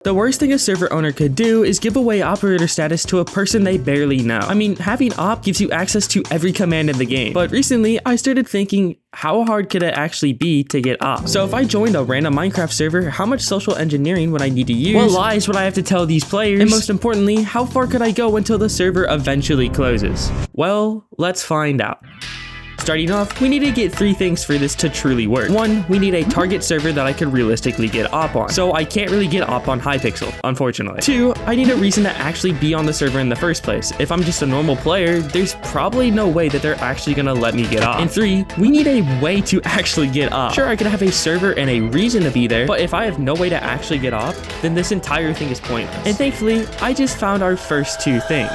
The worst thing a server owner could do is give away operator status to a person they barely know. I mean, having op gives you access to every command in the game, but recently I started thinking, how hard could it actually be to get op? So if I joined a random Minecraft server, how much social engineering would I need to use? What lies would I have to tell these players? And most importantly, how far could I go until the server eventually closes? Well, let's find out. Starting off, we need to get 3 things for this to truly work. 1, we need a target server that I could realistically get op on. So I can't really get op on Hypixel, unfortunately. 2, I need a reason to actually be on the server in the first place. If I'm just a normal player, there's probably no way that they're actually gonna let me get op. And 3, we need a way to actually get op. Sure, I could have a server and a reason to be there, but if I have no way to actually get op, then this entire thing is pointless. And thankfully, I just found our first 2 things.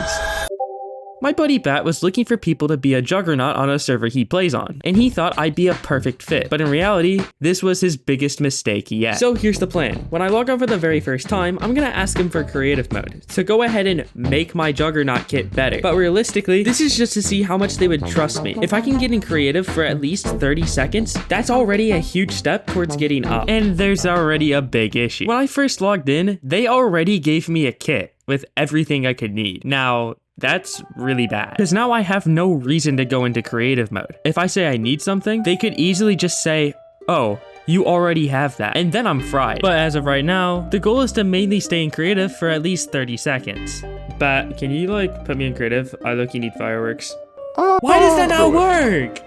My buddy Bat was looking for people to be a juggernaut on a server he plays on, and he thought I'd be a perfect fit. But in reality, this was his biggest mistake yet. So here's the plan. When I log on for the very first time, I'm gonna ask him for creative mode, to go ahead and make my juggernaut kit better. But realistically, this is just to see how much they would trust me. If I can get in creative for at least 30 seconds, that's already a huge step towards getting up. And there's already a big issue. When I first logged in, they already gave me a kit with everything I could need. Now, that's really bad, because now I have no reason to go into creative mode. If I say I need something, they could easily just say, oh, you already have that, and then I'm fried. But as of right now, the goal is to mainly stay in creative for at least 30 seconds. But can you like put me in creative? I look, you need fireworks. Why does that not work?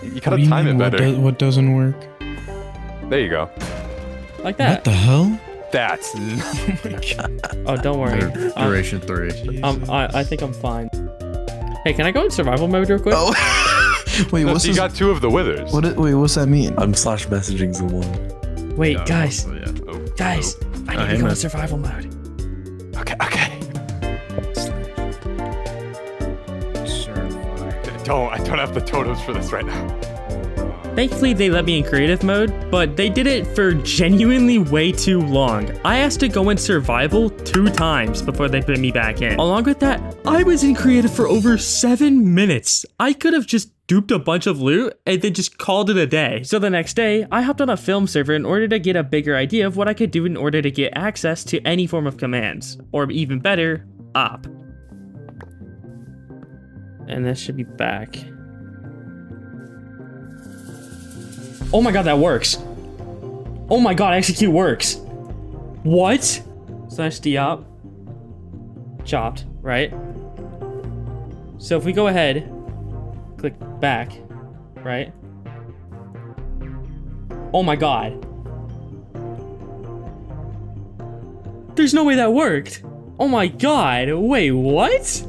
You gotta time it better. What doesn't work? There you go. Like that. What the hell? That's Oh, don't worry. Duration 3. I think I'm fine. Hey, can I go in survival mode real quick? Oh. Wait, no, what's so you got 2 of the withers. Wait, what's that mean? Slash messaging's the one. Wait, Yeah, guys. also, yeah. Oh, Guys, I need to go in survival mode. Okay. I don't have the totems for this right now. Thankfully, they let me in creative mode, but they did it for genuinely way too long. I asked to go in survival 2 times before they put me back in. Along with that, I was in creative for over 7 minutes. I could have just duped a bunch of loot and then just called it a day. So the next day, I hopped on a film server in order to get a bigger idea of what I could do in order to get access to any form of commands, or even better, op. And this should be back. Oh my god, that works. Oh my god, execute works. What? Slash diop. Chopped, right? So if we go ahead, click back, right? Oh my god. There's no way that worked. Oh my god, wait, what?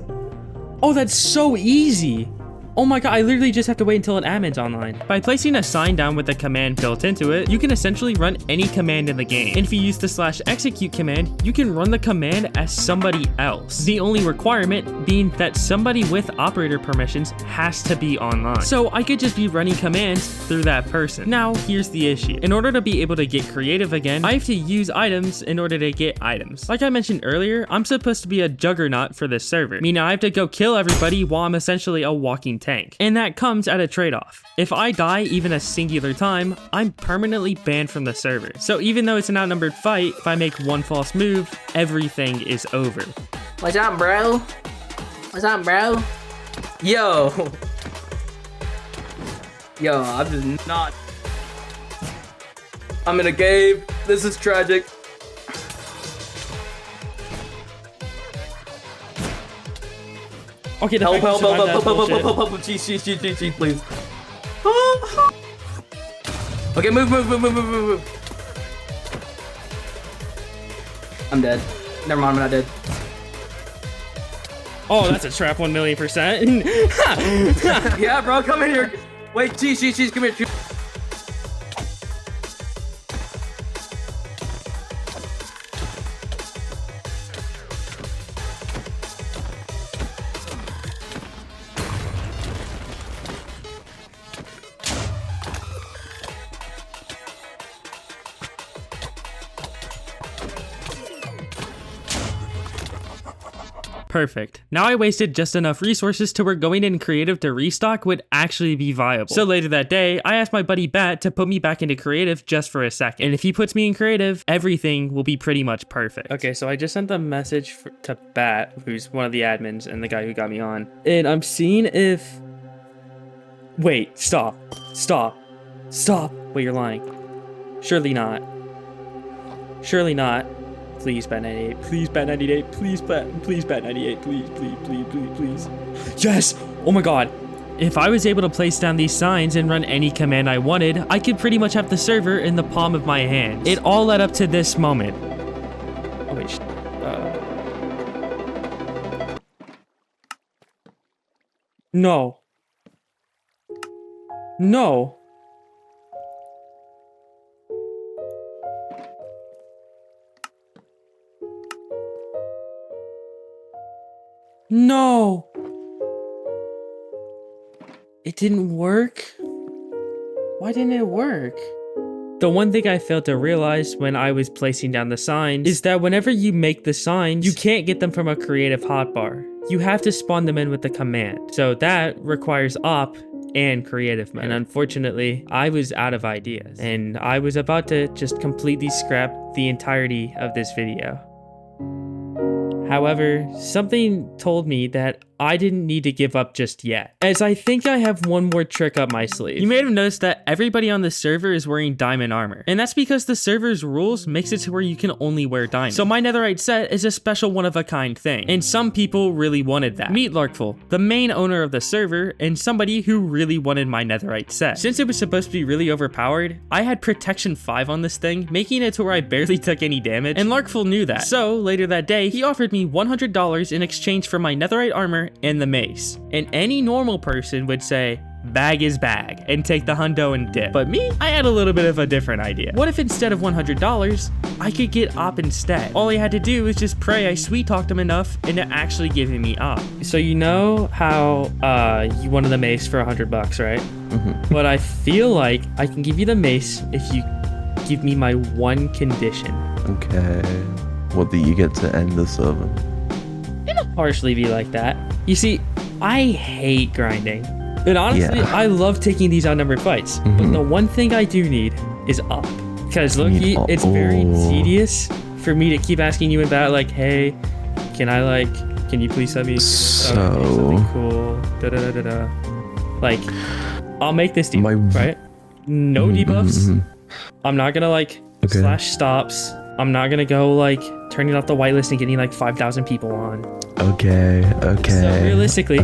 Oh, that's so easy. Oh my god, I literally just have to wait until an admin's online. By placing a sign down with a command built into it, you can essentially run any command in the game. And if you use the slash execute command, you can run the command as somebody else. The only requirement being that somebody with operator permissions has to be online. So I could just be running commands through that person. Now, here's the issue. In order to be able to get creative again, I have to use items in order to get items. Like I mentioned earlier, I'm supposed to be a juggernaut for this server, meaning I have to go kill everybody while I'm essentially a walking tank. And that comes at a trade-off. If I die even a singular time, I'm permanently banned from the server. So even though it's an outnumbered fight, if I make one false move, everything is over. What's up, bro? What's up, bro? Yo, I'm just not. I'm in a cave. This is tragic. Okay, the help, fact help, you survived that is bullshit. cheese, please. Okay, move. I'm dead. Never mind, I'm not dead. Oh, that's a trap, 1,000,000%. Yeah, bro, come in here. Wait, cheese, come here. Perfect. Now I wasted just enough resources to where going in creative to restock would actually be viable. So later that day, I asked my buddy Bat to put me back into creative just for a second. And if he puts me in creative, everything will be pretty much perfect. Okay, so I just sent the message to Bat, who's one of the admins and the guy who got me on. And I'm seeing if... Wait, stop. Wait, you're lying. Surely not. Please bet 98. Please bet 98. Please bet 98. Please. Yes! Oh my god. If I was able to place down these signs and run any command I wanted, I could pretty much have the server in the palm of my hands. It all led up to this moment. Oh wait, No. No! It didn't work? Why didn't it work? The one thing I failed to realize when I was placing down the signs is that whenever you make the signs, you can't get them from a creative hotbar. You have to spawn them in with the command. So that requires op and creative mode. And unfortunately, I was out of ideas. And I was about to just completely scrap the entirety of this video. However, something told me that I didn't need to give up just yet, as I think I have one more trick up my sleeve. You may have noticed that everybody on the server is wearing diamond armor, and that's because the server's rules makes it to where you can only wear diamond. So my netherite set is a special one-of-a-kind thing, and some people really wanted that. Meet Larkful, the main owner of the server, and somebody who really wanted my netherite set. Since it was supposed to be really overpowered, I had protection 5 on this thing, making it to where I barely took any damage, and Larkful knew that. So later that day, he offered me $100 in exchange for my netherite armor and the mace. And any normal person would say, bag is bag, and take the hundo and dip. But me, I had a little bit of a different idea. What if instead of $100, I could get op instead? All I had to do was just pray I sweet talked him enough into actually giving me op. So you know how you wanted the mace for $100, right? Mm-hmm. But I feel like I can give you the mace if you give me my one condition. Okay. What, that you get to end the server? It'll partially be like that. You see, I hate grinding. And honestly, I love taking these outnumbered fights. But the one thing I do need is up. Because look-y, it's very tedious for me to keep asking you in battle, like, hey, can you please sub me something cool? Like, I'll make this deal, right? No debuffs. I'm not gonna slash stops. I'm not gonna go turning off the whitelist and getting 5,000 people on. Okay. So realistically,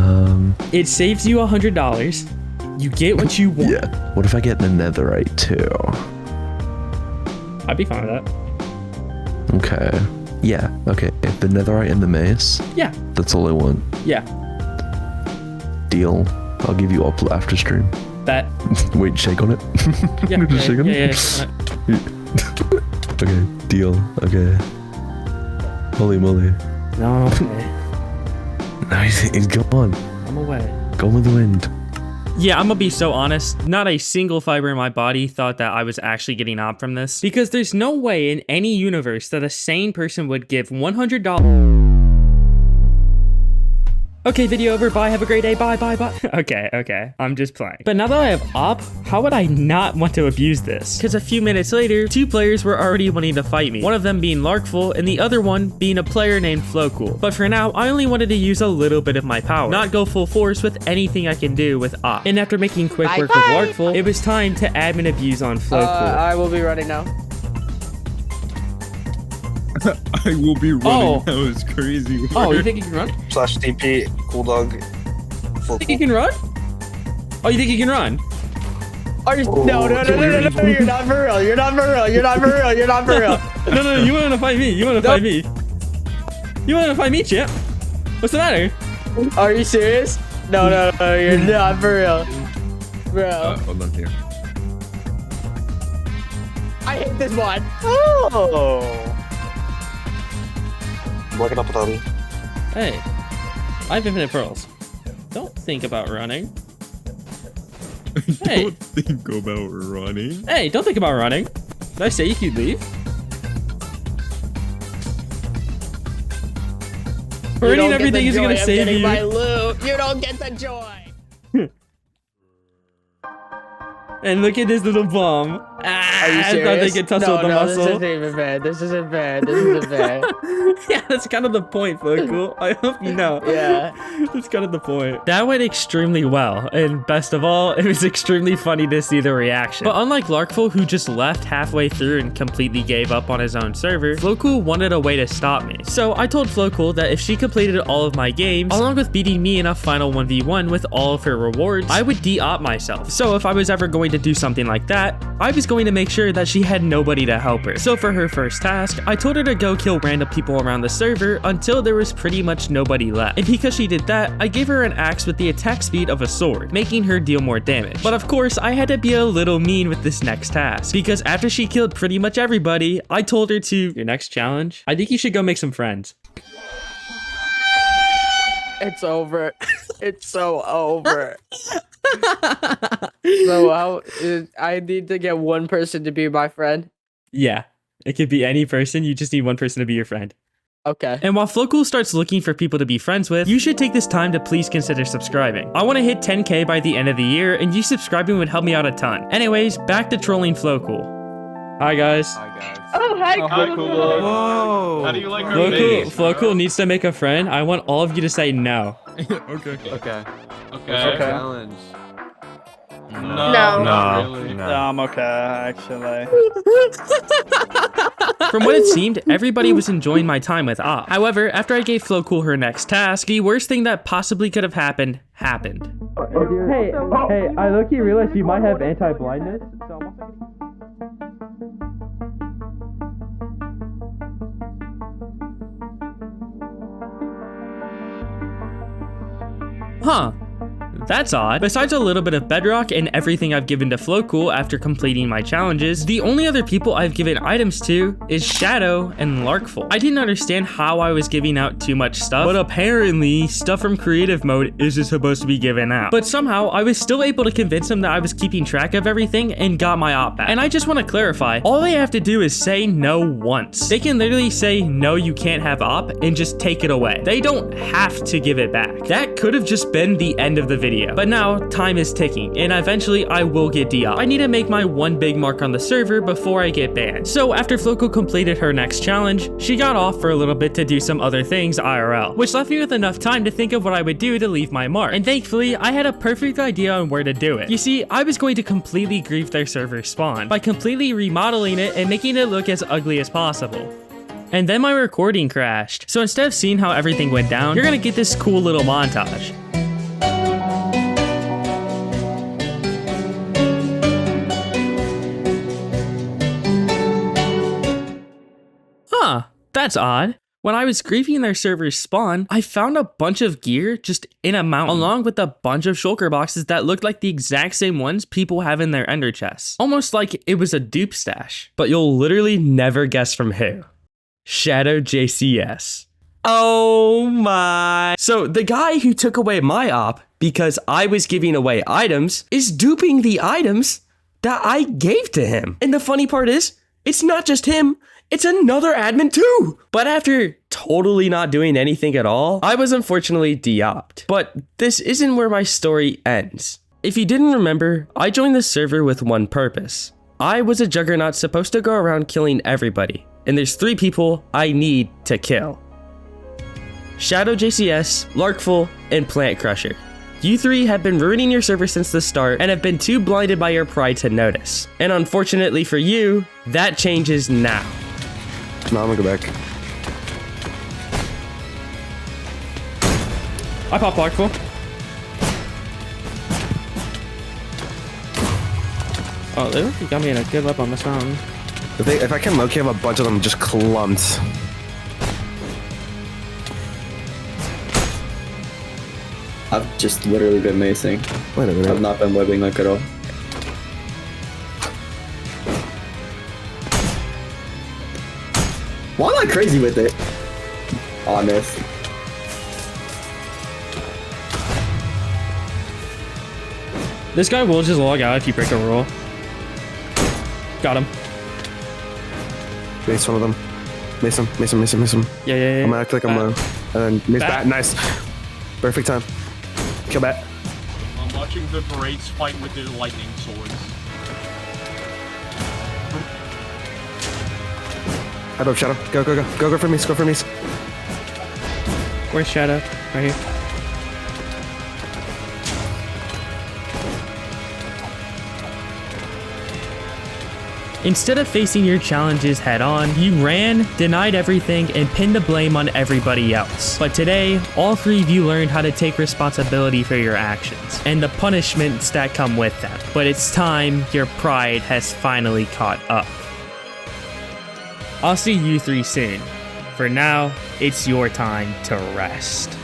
it saves you $100. You get what you want. Yeah. What if I get the netherite too? I'd be fine with that. Okay. Yeah. Okay. The netherite and the mace. Yeah. That's all I want. Yeah. Deal. I'll give you up after stream. Bet. Wait, shake on it. Yeah. Just shake on it. Okay. Deal. Okay. Holy moly. No. No, he's gone. I'm away. Gone with the wind. Yeah, I'm gonna be so honest. Not a single fiber in my body thought that I was actually getting op from this. Because there's no way in any universe that a sane person would give $100. Okay, video over. Bye. Have a great day. Bye. Okay. I'm just playing. But now that I have op, how would I not want to abuse this? Because a few minutes later, 2 players were already wanting to fight me. One of them being Larkful, and the other one being a player named Flowcool. But for now, I only wanted to use a little bit of my power, not go full force with anything I can do with op. And after making quick work with Larkful, it was time to admin abuse on Flowcool. I will be running now. I will be running. That was crazy. Oh, you think you can run? Slash TP, cool dog. You think you can run? Oh, you think you can run? Are you? No, you're not for real. You're not for real. No, you want to fight me. You want to fight me, champ. What's the matter? Are you serious? No, you're not for real. Bro. Hold on here. I hate this one. Oh. Working up with Tommy. Hey, I have infinite pearls. Don't think about running. Hey. Don't think about running. Hey, don't think about running. Did I say you could leave? burning everything is gonna save you. My loot. You don't get the joy. And look at this little bomb. Are you I serious? thought they could tussle with the muscle. This isn't even bad. This isn't bad. This isn't bad. Yeah, that's kind of the point, Focal. I hope you know. Yeah. That's kind of the point. That went extremely well, and best of all, it was extremely funny to see the reaction. But unlike Larkful, who just left halfway through and completely gave up on his own server, Flocool wanted a way to stop me. So I told Flocool that if she completed all of my games, along with beating me in a final 1v1 with all of her rewards, I would de-op myself. So if I was ever going to do something like that, I was going to make sure that she had nobody to help her. So for her first task, I told her to go kill random people around the server until there was pretty much nobody left. And because she did that, I gave her an axe with the attack speed of a sword, making her deal more damage. But of course, I had to be a little mean with this next task, because after she killed pretty much everybody, I told her to, your next challenge, I think you should go make some friends. It's over. It's so over. So I need to get one person to be my friend. Yeah, it could be any person. You just need one person to be your friend. Okay. And while Flocool starts looking for people to be friends with, you should take this time to please consider subscribing. I want to hit 10k by the end of the year, and you subscribing would help me out a ton. Anyways, back to trolling Flocool. Hi guys. Oh, hi, Cool. Whoa. How do you like her Flocool, face? Flocool needs to make a friend. I want all of you to say no. Okay. Okay. Okay. Challenge. No. No. No, I'm okay, actually. From what it seemed, everybody was enjoying my time with Op. However, after I gave Flocool her next task, the worst thing that possibly could have happened, happened. Hey, I low-key realized you might have anti-blindness. Huh. That's odd. Besides a little bit of bedrock and everything I've given to Flocool after completing my challenges, the only other people I've given items to is Shadow and Larkful. I didn't understand how I was giving out too much stuff, but apparently stuff from creative mode isn't supposed to be given out. But somehow I was still able to convince them that I was keeping track of everything and got my op back. And I just want to clarify, all they have to do is say no once. They can literally say no, you can't have op, and just take it away. They don't have to give it back. That could have just been the end of the video. But now, time is ticking, and eventually I will get de-op. I need to make my one big mark on the server before I get banned. So after Flocool completed her next challenge, she got off for a little bit to do some other things IRL, which left me with enough time to think of what I would do to leave my mark. And thankfully, I had a perfect idea on where to do it. You see, I was going to completely grief their server spawn by completely remodeling it and making it look as ugly as possible. And then my recording crashed. So instead of seeing how everything went down, you're gonna get this cool little montage. Huh, that's odd. When I was griefing their server's spawn, I found a bunch of gear just in a mountain, along with a bunch of shulker boxes that looked like the exact same ones people have in their ender chests. Almost like it was a dupe stash. But you'll literally never guess from who. Shadow JCS. Oh my. So the guy who took away my op because I was giving away items is duping the items that I gave to him. And the funny part is, it's not just him. It's another admin too! But after totally not doing anything at all, I was unfortunately de-opped. But this isn't where my story ends. If you didn't remember, I joined the server with one purpose. I was a juggernaut supposed to go around killing everybody, and there's 3 people I need to kill. Shadow JCS, Larkful, and Plant Crusher. You 3 have been ruining your server since the start and have been too blinded by your pride to notice. And unfortunately for you, that changes now. No, I'm gonna go back. I pop Larkful. Oh, they really got me in a good lap on this mountain. If I can locate, have a bunch of them just clumped. I've just literally been macing. Wait a minute. I've not been webbing like at all. Why am I crazy with it? Oh, I missed. This guy will just log out if you break a rule. Got him. Mace one of them. Mace him. Yeah. I'm gonna act like I'm low. And then miss Bat. bat. Nice. Perfect time. Kill bat. I'm watching the Braids fight with their lightning swords. Head up, Shadow. Go, go, go. Go, go for me. Go for me. Where's Shadow? Right here. Instead of facing your challenges head on, you ran, denied everything, and pinned the blame on everybody else. But today, all three of you learned how to take responsibility for your actions, and the punishments that come with them. But it's time your pride has finally caught up. I'll see you three soon. For now, it's your time to rest.